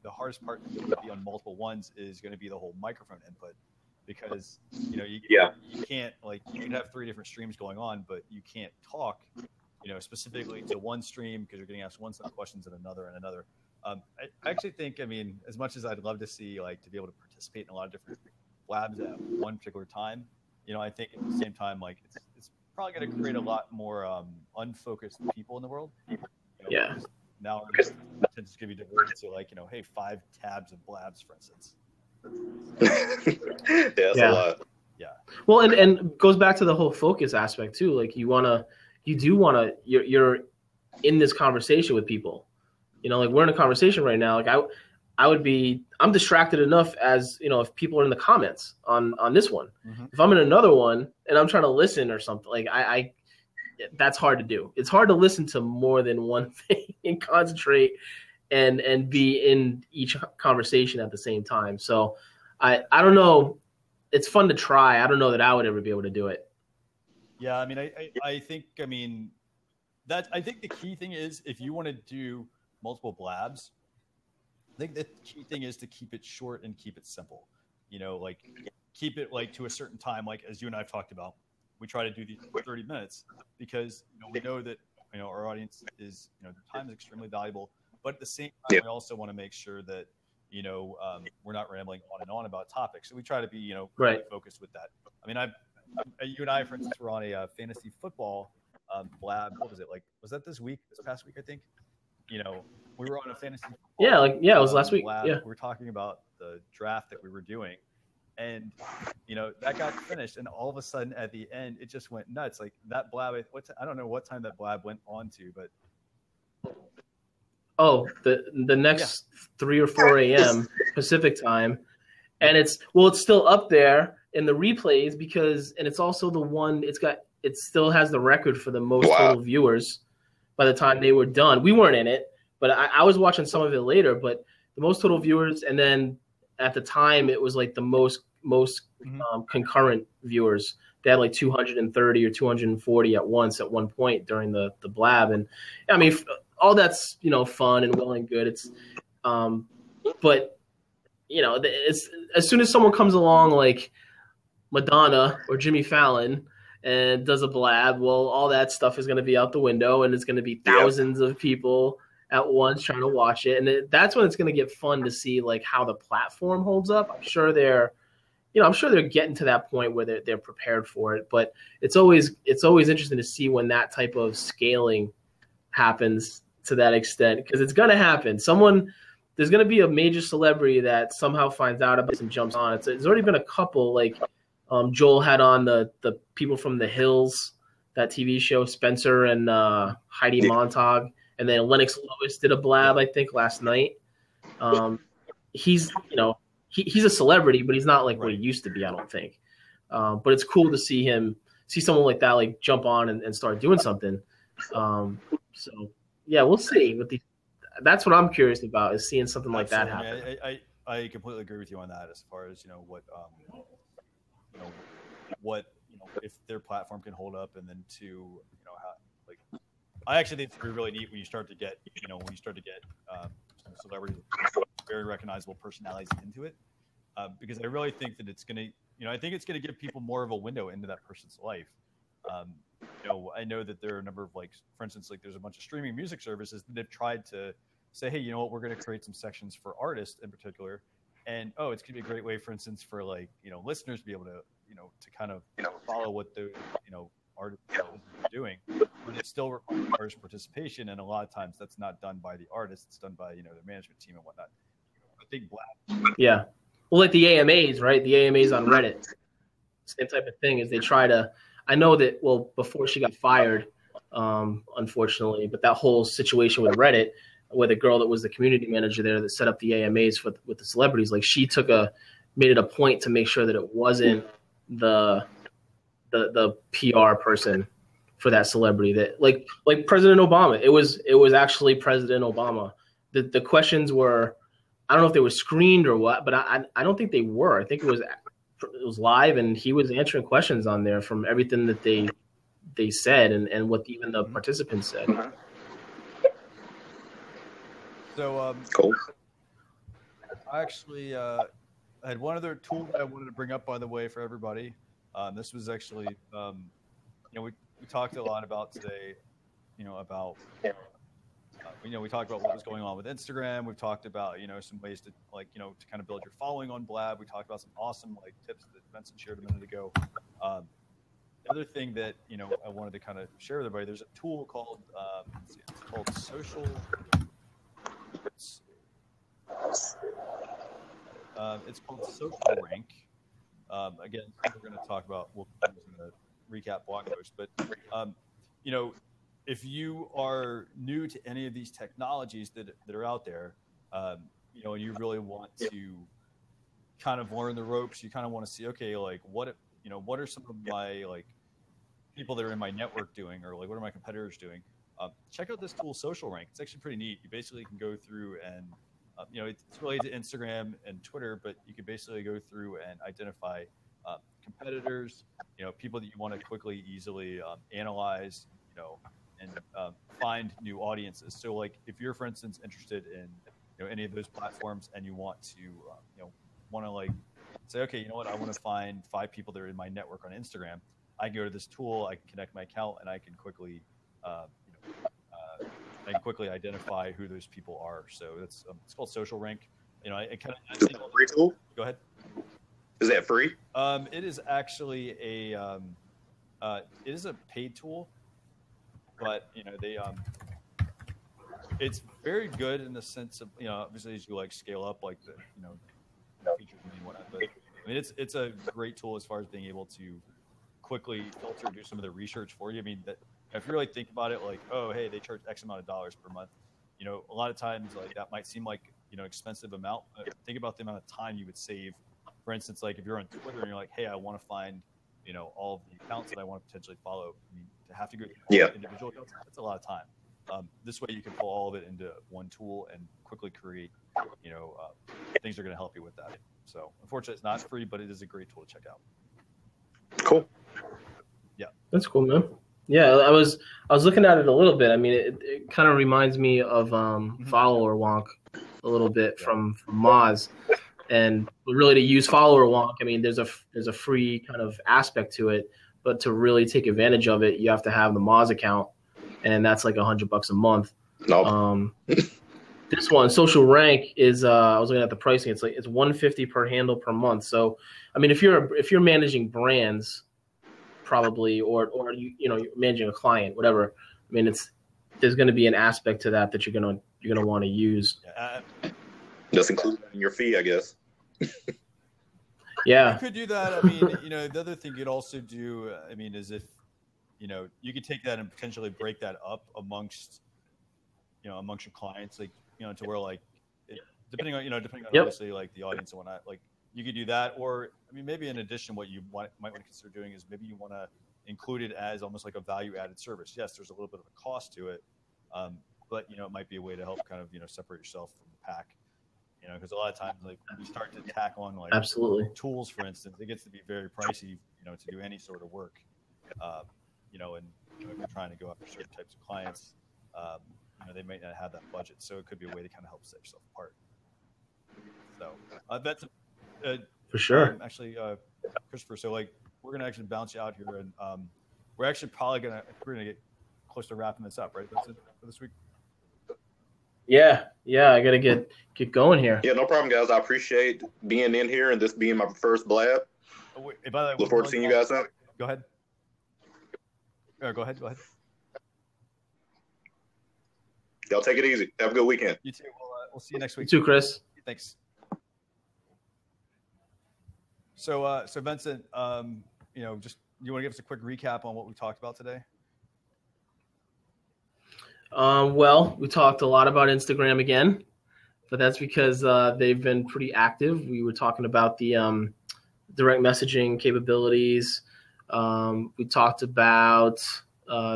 hardest part to be on multiple ones is going to be the whole microphone input, because, you know, you can't, like, you can have 3 different streams going on, but you can't talk, you know, specifically to one stream because you're getting asked one set of questions and another. I actually think, I mean, as much as I'd love to see, like, to be able to participate in a lot of different Blabs at one particular time, you know, I think at the same time, like, it's probably going to create a lot more unfocused people in the world. You know, now it tends to give you diverted to, like, you know, hey, 5 tabs of Blabs, for instance. That's a lot. Yeah. Well, and goes back to the whole focus aspect too. Like, you're in this conversation with people. You know, like, we're in a conversation right now. Like, I'm distracted enough, as, you know, if people are in the comments on this one. Mm-hmm. If I'm in another one and I'm trying to listen or something, like, that's hard to do. It's hard to listen to more than one thing and concentrate and be in each conversation at the same time. So I don't know. It's fun to try. I don't know that I would ever be able to do it. Yeah, I mean, I think the key thing is, if you want to do multiple Blabs, I think the key thing is to keep it short and keep it simple. You know, like, keep it, like, to a certain time. Like, as you and I have talked about, we try to do these 30 minutes because, you know, we know that, you know, our audience is, you know, their time is extremely valuable. But at the same time, we also want to make sure that, you know, we're not rambling on and on about topics. So we try to be, you know, really focused with that. I mean, you and I, for instance, were on a fantasy football Blab. What was it? Like, was that this past week, I think? You know, we were on a fantasy football. It was last week. Blab. Yeah. We were talking about the draft that we were doing. And, you know, that got finished. And all of a sudden at the end, it just went nuts. Like, that Blab, I don't know what time that Blab went on to, but. Oh, the next 3 or 4 a.m. Pacific time. And it's still up there in the replays and it's also the one, it still has the record for the most total viewers by the time they were done. We weren't in it, but I was watching some of it later, but the most total viewers. And then at the time it was like the most concurrent viewers. They had like 230 or 240 at one point during the Blab. And I mean, all that's, you know, fun and well and good. It's But it's as soon as someone comes along like Madonna or Jimmy Fallon and does a Blab, well, all that stuff is going to be out the window, and it's going to be thousands of people at once trying to watch it, and that's when it's going to get fun to see like how the platform holds up. I'm sure they're getting to that point where they're prepared for it, but it's always interesting to see when that type of scaling happens to that extent, because it's going to happen. There's going to be a major celebrity that somehow finds out about this and jumps on it. So there's already been a couple, like Joel had on the people from The Hills, that TV show, Spencer and Heidi Montag, and then Lennox Lewis did a Blab, I think, last night. He's he's a celebrity, but he's not like what he used to be, I don't think. But it's cool to see someone like that like jump on and start doing something. So yeah, we'll see. But that's what I'm curious about, is seeing something like that happen. I completely agree with you on that, as far as what if their platform can hold up, and then how, like, I actually think it's really neat when you start to get some celebrities, very recognizable personalities into it, because I really think that it's gonna give people more of a window into that person's life. I know that there are a number of, like, for instance, like there's a bunch of streaming music services that have tried to say, hey, you know what, we're going to create some sections for artists in particular, and it's going to be a great way, for instance, for like listeners to be able to to kind of follow what the artists are doing, but it still requires participation, and a lot of times that's not done by the artist; it's done by their management team and whatnot. I think Blab. Yeah, well, like the AMAs, right? The AMAs on Reddit, same type of thing. Is they try to. I know that, well, before she got fired, unfortunately, but that whole situation with Reddit, where the girl that was the community manager there that set up the AMAs with the celebrities, like she made it a point to make sure that it wasn't the PR person for that celebrity, that like President Obama. It was actually President Obama. The questions were, I don't know if they were screened or what, but I don't think they were. I think it was live, and he was answering questions on there from everything that they said and what even the participants said. So cool. I actually I had one other tool that I wanted to bring up, by the way, for everybody. This was actually we talked a lot about today, about we talked about what was going on with Instagram. We've talked about some ways to to kind of build your following on Blab. We talked about some awesome tips that Benson shared a minute ago. The other thing that I wanted to kind of share with everybody, there's a tool called it's called Social. It's called Social Rank. Again, we're going to talk about. We're going to recap blog post, but if you are new to any of these technologies that are out there, and you really want to kind of learn the ropes, you kind of want to see, okay, like what are some of my people that are in my network doing, or what are my competitors doing? Check out this tool, Social Rank. It's actually pretty neat. You basically can go through and it's related to Instagram and Twitter, but you can basically go through and identify competitors, people that you want to quickly, easily analyze, and find new audiences. So if you're, for instance, interested in any of those platforms, and you want to say, okay, you know what, I want to find 5 people that are in my network on Instagram. I can go to this tool, I can connect my account, and I can quickly identify who those people are. So it's called Social Rank. Is that a free tool? Go ahead. Is that free? It is actually it is a paid tool, but it's very good in the sense of obviously as you scale up the features and whatnot. But I mean it's a great tool as far as being able to quickly filter, do some of the research for you. I mean that. If you really think about it, oh, hey, they charge X amount of dollars per month, a lot of times that might seem like expensive amount. But think about the amount of time you would save. For instance, if you're on Twitter and you're like, hey, I want to find all of the accounts that I want to potentially follow. I mean, to have to go through individual accounts, that's a lot of time. This way, you can pull all of it into one tool and quickly create things that are going to help you with that. So, unfortunately, it's not free, but it is a great tool to check out. Cool. Yeah, that's cool, man. Yeah, I was looking at it a little bit. I mean, it kind of reminds me of Follow or Wonk, a little bit from Moz. And really to use follower wonk, I mean, there's a free kind of aspect to it, but to really take advantage of it, you have to have the Moz account, and that's like $100 a month. No. This one, Social Rank, is I was looking at the pricing. It's $150 per handle per month. So, I mean, if you're managing brands, probably, or you're managing a client, whatever. I mean, there's going to be an aspect to that you're gonna want to use. Just include in your fee, I guess. Yeah, you could do that. I mean, the other thing you'd also do, I mean, is if you could take that and potentially break that up amongst your clients, like to where like depending on Yep. obviously like the audience and whatnot, like you could do that, or I mean maybe in addition what you might want to consider doing is maybe you want to include it as almost like a value added service. Yes, there's a little bit of a cost to it, but it might be a way to help kind of separate yourself from the pack. Because a lot of times, like when you start to tack on like absolutely tools, for instance, it gets to be very pricey, to do any sort of work. And if you're trying to go after certain types of clients, they might not have that budget, so it could be a way to kind of help set yourself apart. So that's for sure. Actually, Christopher. So like we're gonna actually bounce you out here, and we're actually probably gonna get close to wrapping this up, right? That's it for this week. Yeah, I gotta get going here. Yeah, no problem, guys. I appreciate being in here and this being my first Blab. Oh, wait, by the way, look forward to seeing you guys out. Go ahead. Go ahead. Y'all take it easy. Have a good weekend. You too. We'll see you next week. You too, Chris. Thanks. So Vincent, just you want to give us a quick recap on what we talked about today? Well, we talked a lot about Instagram again, but that's because they've been pretty active. We were talking about the direct messaging capabilities. We talked about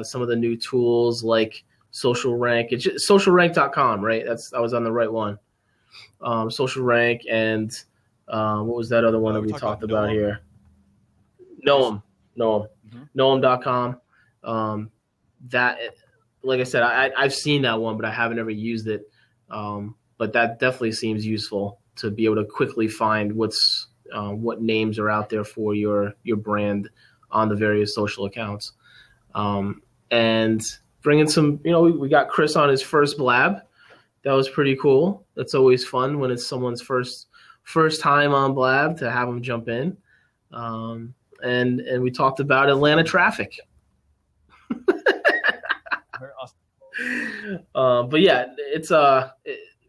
some of the new tools like Social Rank. It's just socialrank.com, right? I was on the right one. Social Rank and what was that other one that we talked about here? Noam. Mm-hmm. Noam.com. That, like I said, I've seen that one, but I haven't ever used it. But that definitely seems useful to be able to quickly find what names are out there for your brand on the various social accounts. And bringing some, we got Chris on his first Blab. That was pretty cool. That's always fun when it's someone's first time on Blab to have them jump in. And we talked about Atlanta traffic. Very awesome. But yeah, it's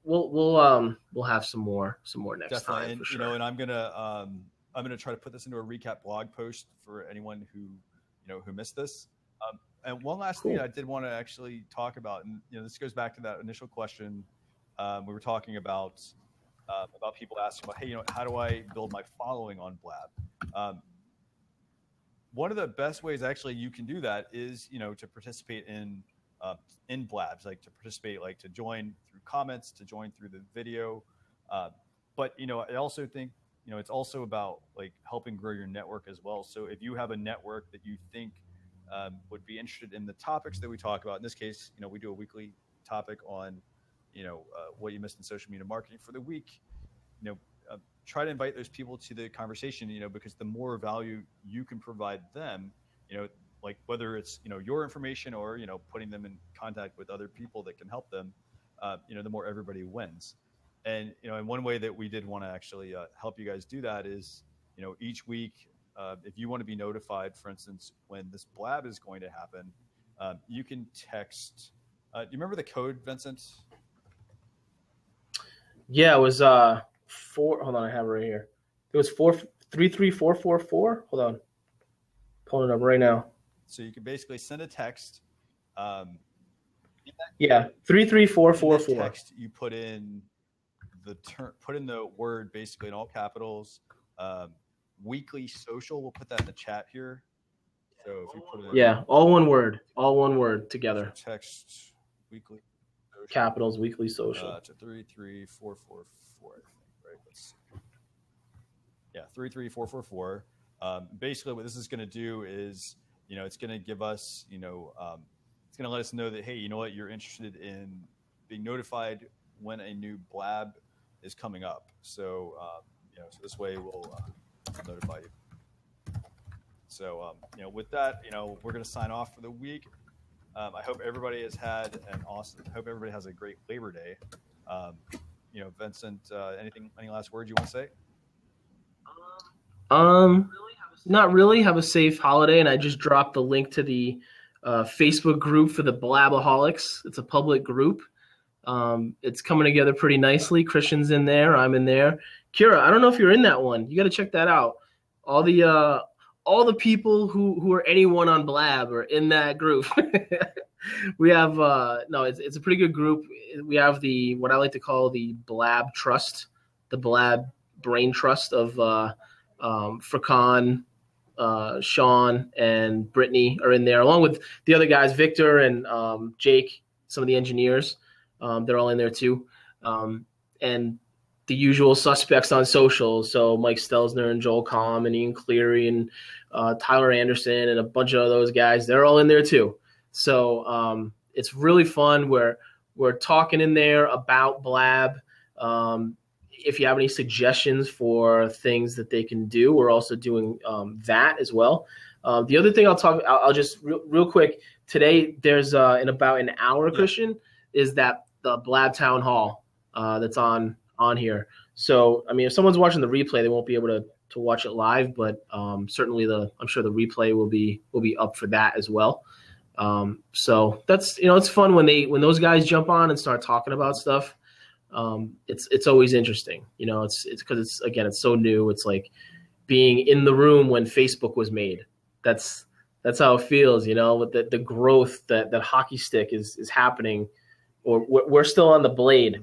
we'll have some more next Definitely. time And, for sure. and I'm gonna try to put this into a recap blog post for anyone who missed this. And one last thing I did want to actually talk about, and this goes back to that initial question we were talking about people asking about, hey, how do I build my following on Blab? One of the best ways actually you can do that is to participate in Blabs, like to participate, like to join through comments, to join through the video. But I also think it's also about like helping grow your network as well. So if you have a network that you think would be interested in the topics that we talk about, in this case, we do a weekly topic on what you missed in social media marketing for the week. Try to invite those people to the conversation, because the more value you can provide them, like whether it's your information or putting them in contact with other people that can help them, the more everybody wins. And and one way that we did want to actually help you guys do that is each week, if you want to be notified, for instance, when this Blab is going to happen, you can text. Do you remember the code, Vincent? Yeah, it was four. Hold on, I have it right here. It was 33444. Hold on, pulling it up right now. So you can basically send a text. Yeah, 33444. Text, you put in the word basically in all capitals. Weekly social. We'll put that in the chat here. So if you put it in, all one word together. Text weekly social, capitals weekly social to 33444. I think, right? Let's see. Yeah, 33444. Basically, what this is going to do is, it's going to give us, it's going to let us know that, hey, you know what, you're interested in being notified when a new Blab is coming up. So so this way we'll notify you. So with that, we're going to sign off for the week. I hope everybody has had an awesome. I hope everybody has a great Labor Day. Vincent, any last words you want to say? Not really. Have a safe holiday, and I just dropped the link to the Facebook group for the Blabaholics. It's a public group. It's coming together pretty nicely. Christian's in there. I'm in there. Kira, I don't know if you're in that one. You got to check that out. All the people who are anyone on Blab are in that group. We have it's a pretty good group. We have what I like to call the Blab Trust, the Blab Brain Trust of Furkan, Sean, and Brittany are in there, along with the other guys, Victor and Jake, some of the engineers. They're all in there too. And the usual suspects on social. So Mike Stelzner and Joel Comm and Ian Cleary and Tyler Anderson and a bunch of those guys, they're all in there too. So it's really fun. We're talking in there about Blab. If you have any suggestions for things that they can do, we're also doing that as well. The other thing I'll just real quick today. There's in about an hour, Christian, is that the Blab Town Hall that's on here. So I mean, if someone's watching the replay, they won't be able to watch it live, but certainly I'm sure the replay will be up for that as well. So that's it's fun when those guys jump on and start talking about stuff. It's always interesting. It's because it's so new. It's like being in the room when Facebook was made. That's how it feels, with the growth that hockey stick is happening, or we're still on the blade.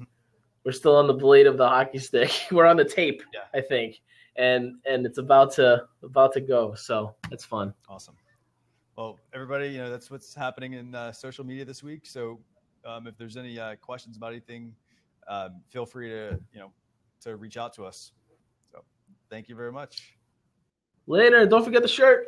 We're still on the blade of the hockey stick. We're on the tape, I think, and it's about to go. So it's fun. Awesome. Well, everybody, that's what's happening in social media this week. So if there's any questions about anything, feel free to reach out to us. So thank you very much. Later. Don't forget the shirt.